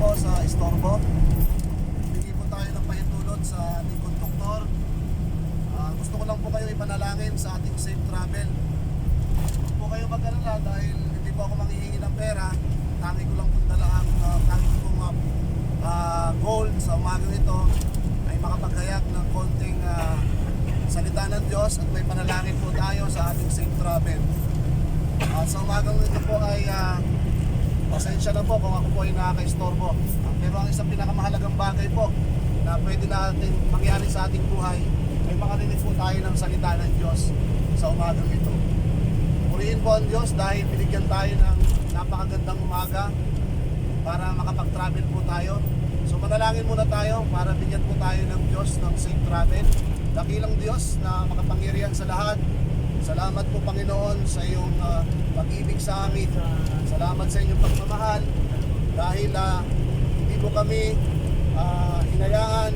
po sa istorbo. Bigyan po tayo ng pahintulot sa ating konduktor. Gusto ko lang po kayo ipanalangin sa ating safe travel. Huwag po kayo mag-alala dahil hindi po ako manghihingi ng pera. Tangi ko lang po dala ang goal sa umagang ito ay makapaghayag ng konting salita ng Diyos at may panalangin po tayo sa ating safe travel. Sa umagang ito po ay pasensya na po kung ako po ay nakaka-istorbo. Pero ang isang pinakamahalagang bagay po na pwede natin mangyari sa ating buhay ay makarinig po tayo ng salita ng Diyos sa umagang ito. Purihin po ang Diyos dahil binigyan tayo ng napakagandang umaga para makapag-travel po tayo. So manalangin muna tayo para bigyan po tayo ng Diyos ng safe travel. Dakilang Diyos na makapangyarihan sa lahat. Salamat po Panginoon sa iyong pag-ibig sa amin. Salamat sa inyong pagmamahal dahil hindi mo kami hinayaan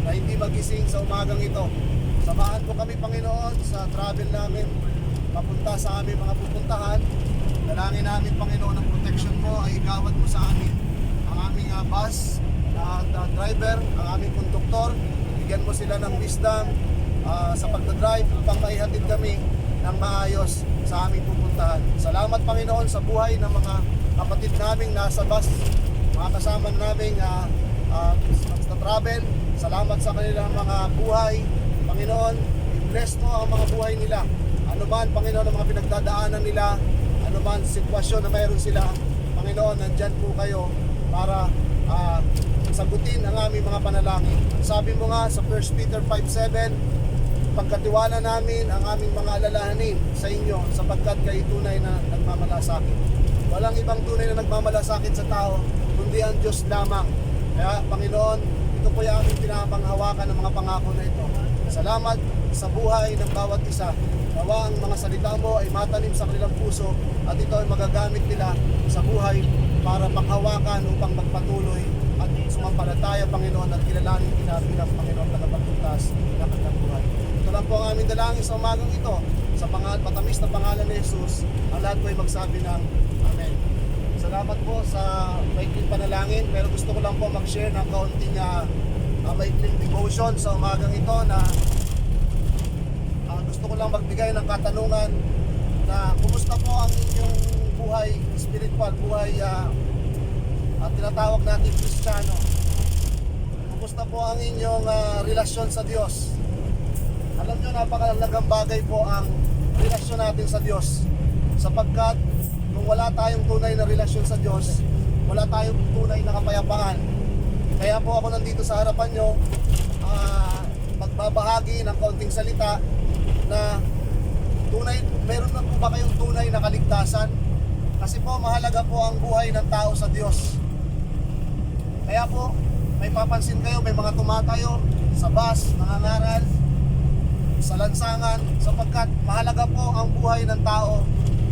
na hindi magising sa umagang ito. Samahan po kami Panginoon sa travel namin papunta sa aming mga pupuntahan. Dalangin namin Panginoon ang protection mo ay igawad mo sa amin ang aming bus at driver, ang aming konduktor. Bigyan mo sila ng wisdom sa pagdadrive upang maihatid kami ng maayos sa aming pupuntahan. Salamat Panginoon sa buhay ng mga kapatid naming nasa bus, mga kasama naming sa travel. Salamat sa kanilang mga buhay. Panginoon, i-bless mo ang mga buhay nila. Ano man Panginoon ang mga pinagdadaanan nila, ano man sitwasyon na mayroon sila, Panginoon, nandyan po kayo para sagutin ang aming mga panalangin. Sabi mo nga sa 1 Peter 5:7, pagkatiwala namin ang aming mga alalahanin sa inyo sapagkat kayo tunay na nagmamalasakit. Walang ibang tunay na nagmamalasakit sa tao kundi ang Diyos lamang. Kaya Panginoon, ito po yung aming pinapanghawakan ng mga pangako na ito. Salamat sa buhay ng bawat isa. Nawa ang mga salita mo ay matanim sa kanilang puso at ito ay magagamit nila sa buhay para panghawakan upang magpatuloy at sumampalataya Panginoon at kilalanin bilang Panginoon tagapagligtas ng kanilang buhay. Ito lang po ang aming dalangin sa umagang ito. Sa matamis na pangalan ni Jesus, ang lahat po ay magsabi ng Amen. Salamat po sa maikling panalangin, pero gusto ko lang po mag-share ng kaunting maikling devotion sa umagang ito na gusto ko lang magbigay ng katanungan na kumusta po ang inyong buhay spiritual, buhay tinatawag natin Kristiyano. Kumusta po ang inyong relasyon sa Diyos? Alam nyo, napakalagang bagay po ang relasyon natin sa Diyos. Sapagkat kung wala tayong tunay na relasyon sa Diyos, wala tayong tunay na kapayapaan. Kaya po ako nandito sa harapan nyo, magbabahagi ng kaunting salita na tunay, meron na po ba kayong tunay na kaligtasan? Kasi po mahalaga po ang buhay ng tao sa Diyos. Kaya po, may papansin kayo, may mga tumatayo sa bus, nangangaral, sa lansangan, sapagkat mahalaga po ang buhay ng tao,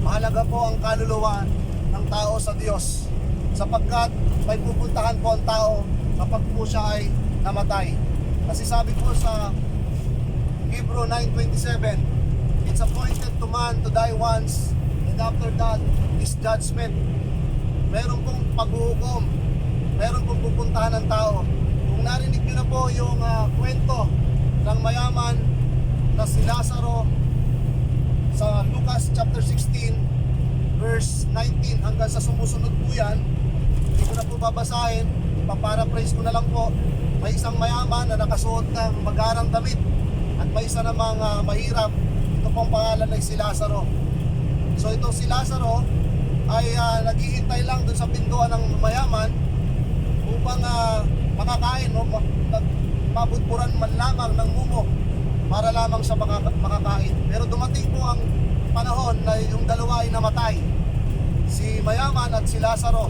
mahalaga po ang kaluluwa ng tao sa Diyos, sapagkat may pupuntahan po ang tao kapag po siya ay namatay. Kasi sabi po sa Hebrew 9:27, it's appointed to man to die once, and after that is judgment. Meron pong paghuhukom, meron pong pupuntahan ng tao. Kung narinig nyo na po yung kwento ng mayaman na si Lazaro sa Lucas chapter 16 verse 19 hanggang sa sumusunod po yan, hindi ko na po babasahin, paparaphrase ko na lang po. May isang mayaman na nakasuot ng magarang damit at may isa namang mahirap. Ito pong pangalan ay si Lazaro. So ito si Lazaro ay naghihintay lang dun sa pintuan ng mayaman upang makakain o mabudburan man lamang ng mumo para lamang sa makakain. Pero dumating po ang panahon na yung dalawa ay namatay, si mayaman at si Lazaro.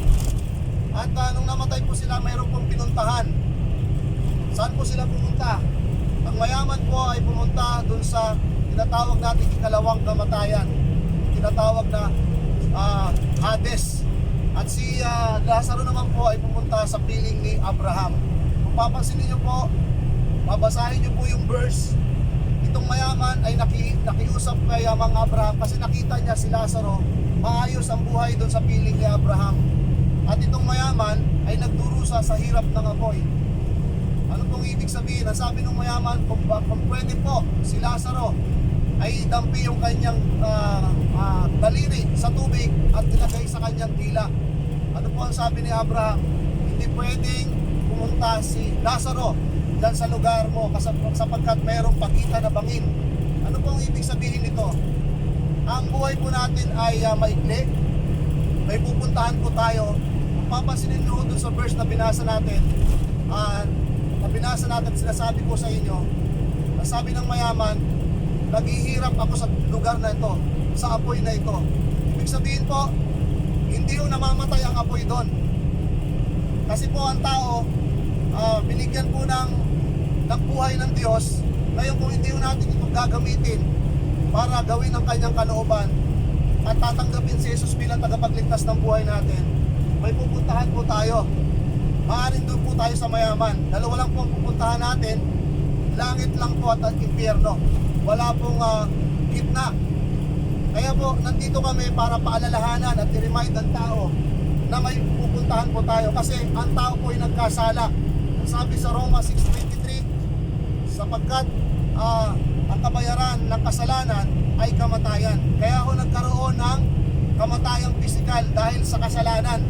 At nung namatay po sila, mayroon pong pinuntahan. Saan po sila pumunta? Ang mayaman po ay pumunta dun sa tinatawag natin ikalawang kamatayan, tinatawag na Hades. At si Lazaro naman po ay pumunta sa piling ni Abraham. Kung papansinin nyo po, babasahin nyo po yung verse. Itong mayaman ay nakiusap kay Abraham kasi nakita niya si Lazaro maayos ang buhay doon sa piling ni Abraham. At At itong mayaman ay nagdurusa sa hirap ng apoy. Ano pong ibig sabihin? Ang sabi ng mayaman, kung pwede po si Lazaro ay dampi yung kanyang daliri sa tubig at ilagay sa kanyang dila. Ano po ang sabi ni Abraham? Hindi pwedeng pumunta si Lazaro dyan sa lugar mo sapagkat mayroong pagitan na bangin. Ano po ang ibig sabihin nito? Ang buhay po natin ay maikli. May pupuntahan po tayo. Kung papansinin nyo dun sa verse na binasa natin, sinasabi ko sa inyo, sabi ng mayaman, naghihirap ako sa lugar na ito, sa apoy na ito. Ibig sabihin po, hindi yung namamatay ang apoy doon. Kasi po ang tao, binigyan po ng buhay ng Diyos. Ngayon kung hindi natin ito gagamitin para gawin ang kanyang kalooban at tatanggapin si Jesus bilang tagapagligtas ng buhay natin, may pupuntahan po tayo. Maaaring doon po tayo sa mayaman. Dalawa lang po ang pupuntahan natin, langit lang po at impyerno. Wala pong gitna. Kaya po, nandito kami para paalalahanan at i-remind ang tao na may pupuntahan po tayo kasi ang tao po ay nagkasala. Sabi sa Roma 6:23, sapagkat ang kabayaran ng kasalanan ay kamatayan. Kaya ako nagkaroon ng kamatayang pisikal dahil sa kasalanan.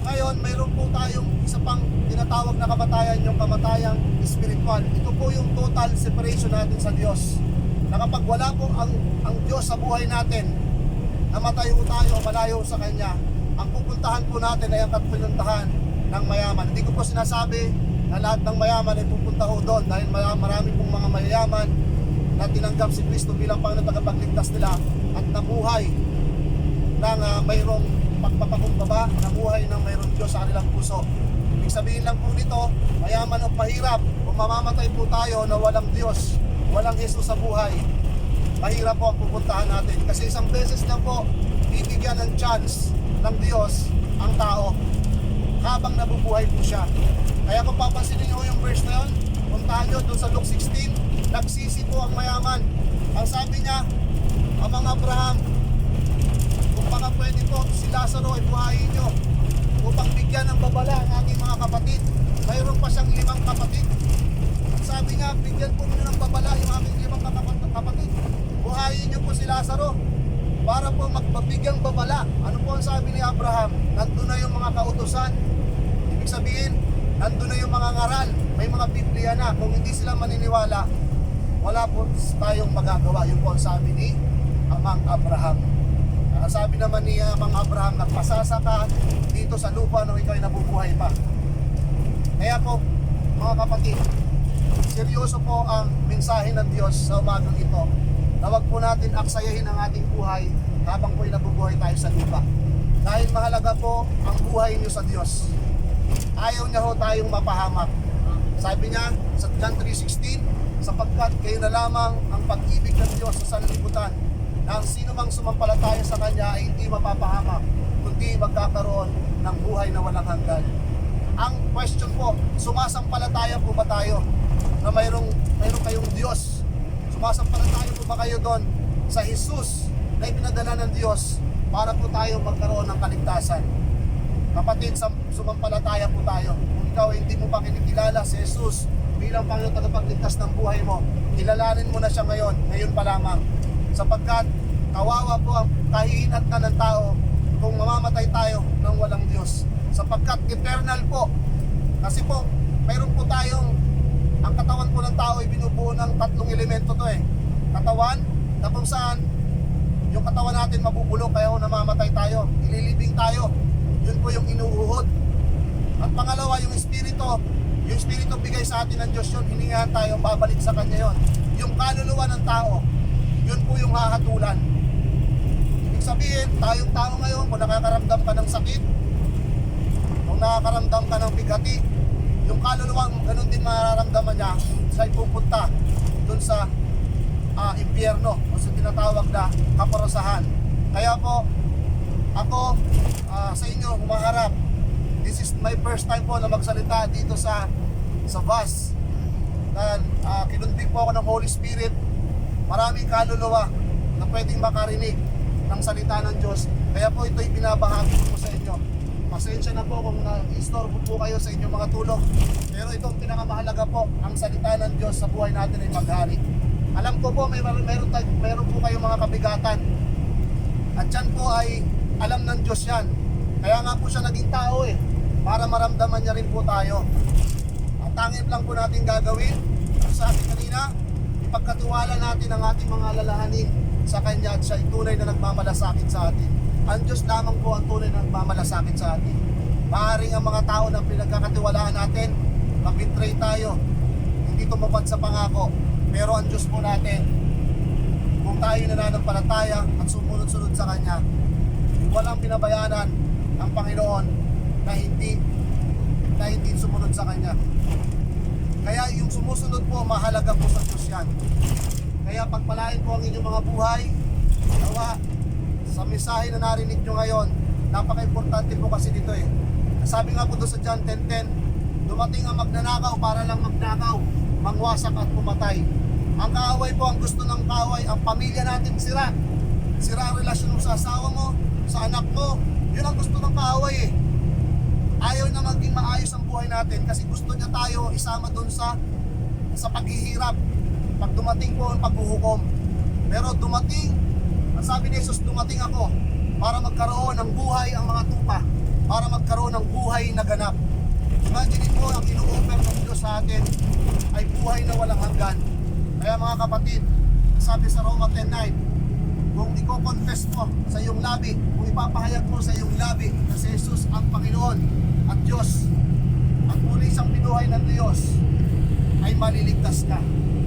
Ngayon, mayroon po tayong isa pang tinatawag na kamatayan, yung kamatayang spiritual. Ito po yung total separation natin sa Diyos. Na kapag wala po ang Diyos sa buhay natin, namatay po tayo, malayo sa Kanya, ang pupuntahan po natin ay ang pinuntahan ng mayaman. Hindi ko po sinasabi na lahat ng mayaman ay pupunta ho doon dahil marami pong mga mayayaman na tinanggap si Kristo bilang Panginoon tagapagligtas nila at nabuhay ng mayroong pagpapakumbaba, nabuhay ng mayroong Diyos sa kanilang puso. Ibig sabihin lang po nito, mayaman o mahirap, kung mamamatay po tayo na walang Diyos, walang Jesus sa buhay, mahirap po ang pupuntahan natin. Kasi isang beses lang po, bibigyan ng chance ng Diyos ang tao habang nabubuhay po siya. Kaya kung papansinin nyo yung verse na yun, puntahan nyo doon sa Luke 16, nagsisi po ang mayaman. Ang sabi niya, Amang Abraham, kung baka pwede po si Lazaro ay buhayin nyo upang bigyan ng babala ang aking mga kapatid. Mayroon pa siyang 5 kapatid. Sabi niya, bigyan po nyo ng babala yung aking 5 kapatid. Buhayin nyo po si Lazaro para po magpabigyang babala. Ano po ang sabi ni Abraham? Nandun na yung mga kautusan. Ibig sabihin, nandun na yung mga ngaral. May mga Biblia na. Kung hindi sila maniniwala, wala po tayong magagawa. Yun po ang sabi ni Amang Abraham. Sabi naman ni Amang Abraham, nagpasasa ka dito sa lupa nung ikaw ay nabubuhay pa. Kaya po, mga kapatid, seryoso po ang mensahe ng Diyos sa umagang ito na wag po natin aksayahin ang ating buhay habang po ay nabubuhay tayo sa lupa. Dahil mahalaga po ang buhay niyo sa Diyos. Ayaw niya ho tayong mapahamak. Sabi niya sa John 3:16, sapagkat kayo na lamang ang pag-ibig ng Diyos sa sanlibutan, na ang sino mang sumampalataya sa Kanya ay hindi mapapahamak, kundi magkakaroon ng buhay na walang hanggan. Ang question po, sumasampalataya po ba tayo na mayroong kayong Diyos? Sumasampalataya po ba kayo doon sa Jesus na ipinadala ng Diyos para po tayo magkaroon ng kaligtasan? Kapatid, sumampalataya po tayo. Kung ikaw hindi mo pa kinikilala si Jesus bilang Panginoon tagapagligtas ng buhay mo, kilalanin mo na siya ngayon pa lamang. Sapagkat kawawa po ang kahihinatnan ng tao kung mamamatay tayo ng walang Diyos. Sapagkat eternal po. Kasi po, mayroon po tayong, ang katawan po ng tao ay binubuo ng 3 elemento to eh. Katawan, na kung saan yung katawan natin mabubulok kaya kung namamatay tayo, ililibing tayo. Yun po yung inuuhod. At pangalawa, yung espiritu bigay sa atin ng Diyos yun, hiningahan tayo, babalik sa Kanya yun. Yung kaluluwa ng tao, yun po yung hahatulan. Ibig sabihin, tayong tao ngayon, kung nakakaramdam ka ng sakit, kung nakakaramdam ka ng bigati, yung kaluluwa, ganun din mararamdaman niya, siya pupunta dun sa impyerno, o sa tinatawag na kaparusahan. Kaya po, ako sa inyo humaharap. This is my first time po na magsalita dito sa bus. Kinundig po ako ng Holy Spirit. Maraming kaluluwa na pwedeng makarinig ng salita ng Diyos. Kaya po ito'y binabahagi ko po sa inyo. Pasensya na po kung na-istorbo po kayo sa inyong mga tulog. Pero itong pinakamahalaga po, ang salita ng Diyos sa buhay natin ay maghari. Alam ko po, meron po kayong mga kabigatan. At yan po ay alam ng Diyos yan. Kaya nga po siya naging tao para maramdaman niya rin po tayo. Ang tanging lang po natin gagawin, sa atin kanina, ipagkatiwala natin ang ating mga alalahanin sa Kanya at siya ay tunay na nagmamalasakit sa atin. Ang Diyos lamang po ang tunay na nagmamalasakit sa atin. Maaaring ang mga tao na pinagkakatiwalaan natin, mabitray tayo, hindi tumupad sa pangako. Pero ang Diyos po natin, kung tayo nananampalataya at sumunod-sunod sa Kanya, walang pinabayanan ang Panginoon na hindi sumunod sa Kanya. Kaya yung sumusunod po, mahalaga po sa Diyos yan. Kaya pagpalain po ang inyong mga buhay, nawa, sa mensahe na narinig nyo ngayon, napaka-importante po kasi dito Sabi nga po doon sa John 10:10, dumating ang magnanakaw para lang magnakaw, mangwasak at pumatay. Ang kaaway po, ang gusto ng kaaway, ang pamilya natin sira. Sira ang relasyon mo sa asawa mo, sa anak mo. Yun ang gusto ng kaaway Ayaw na maging maayos ang buhay natin kasi gusto niya tayo isama doon sa paghihirap. Pag dumating po ang paghuhukom. Pero dumating, ang sabi ni Jesus, dumating ako para magkaroon ng buhay ang mga tupa, para magkaroon ng buhay na ganap. Imagine mo, ang ino-offer ng Diyos sa atin ay buhay na walang hanggan. Kaya mga kapatid, sabi sa Roma 10:9, kung i-confess mo sa iyong labi, kung ipapahayag mo sa iyong labi na si Jesus ang Panginoon at Diyos, at muli siyang binuhay ng Diyos, ay maliligtas ka.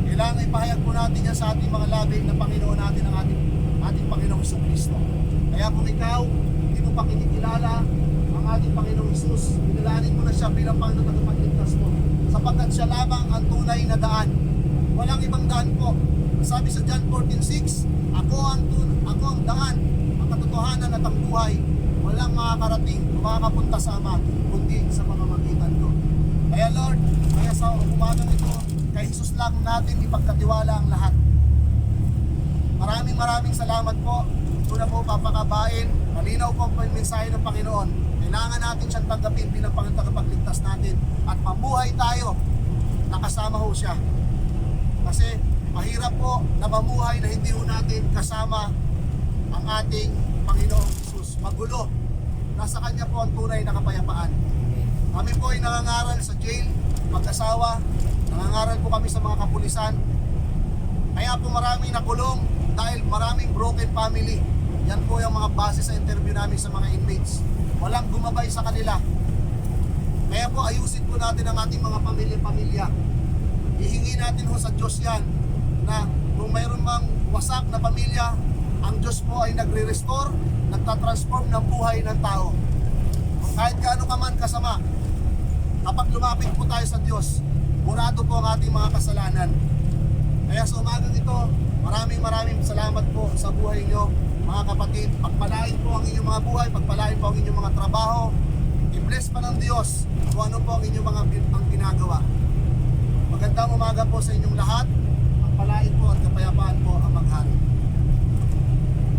Kailangan ipahayag po natin yan sa ating mga labi na Panginoon natin ang ating Panginoong Kristo. Kaya kung ikaw, hindi mo pa kinikilala ang ating Panginoong Jesus, kilalanin mo na siya bilang Panginoon at tagapagligtas mo, sapagkat siya lamang ang tunay na daan. Walang ibang daan po. Sabi sa John 14:6, ako ang daan, ang katotohanan at ang buhay. Walang makakarating o makakapunta sa Ama, kundi sa pamamagitan ko. Kaya Lord, kaya sa umagang ito, kay Jesus lang natin ipagkatiwala ang lahat. Maraming salamat po. Una po papakabain, malinaw po ang mensahe ng Panginoon. Kailangan natin siyang tanggapin bilang Panginoon tagapagligtas natin at mabuhay tayo nakasama ho siya. Kasi mahirap po na mamuhay na hindi ho natin kasama ang ating Panginoong Jesus. Magulo. Nasa Kanya po ang tunay na kapayapaan. Kami po ay nangangaral sa jail, mag-asawa. Nangangaral po kami sa mga kapulisan. Kaya po maraming nakulong dahil maraming broken family. Yan po yung mga base sa interview namin sa mga inmates. Walang gumabay sa kanila. Kaya po ayusin po natin ang ating mga pamilya-pamilya. Ihingi natin ho sa Diyos yan na kung mayroon mang wasak na pamilya, ang Diyos po ay nagre-restore, nagtatransform ng buhay ng tao. Kung kahit gaano ka man kasama, kapag lumapit po tayo sa Diyos, murado po ang ating mga kasalanan. Kaya sa umagang ito, maraming salamat po sa buhay nyo, mga kapatid. Pagpalain po ang inyong mga buhay, pagpalain po ang inyong mga trabaho. I-bless pa ng Diyos kung ano po ang inyong mga ginagawa. Magandang umaga po sa inyong lahat. Pagpalain po at kapayapaan po ang maghari.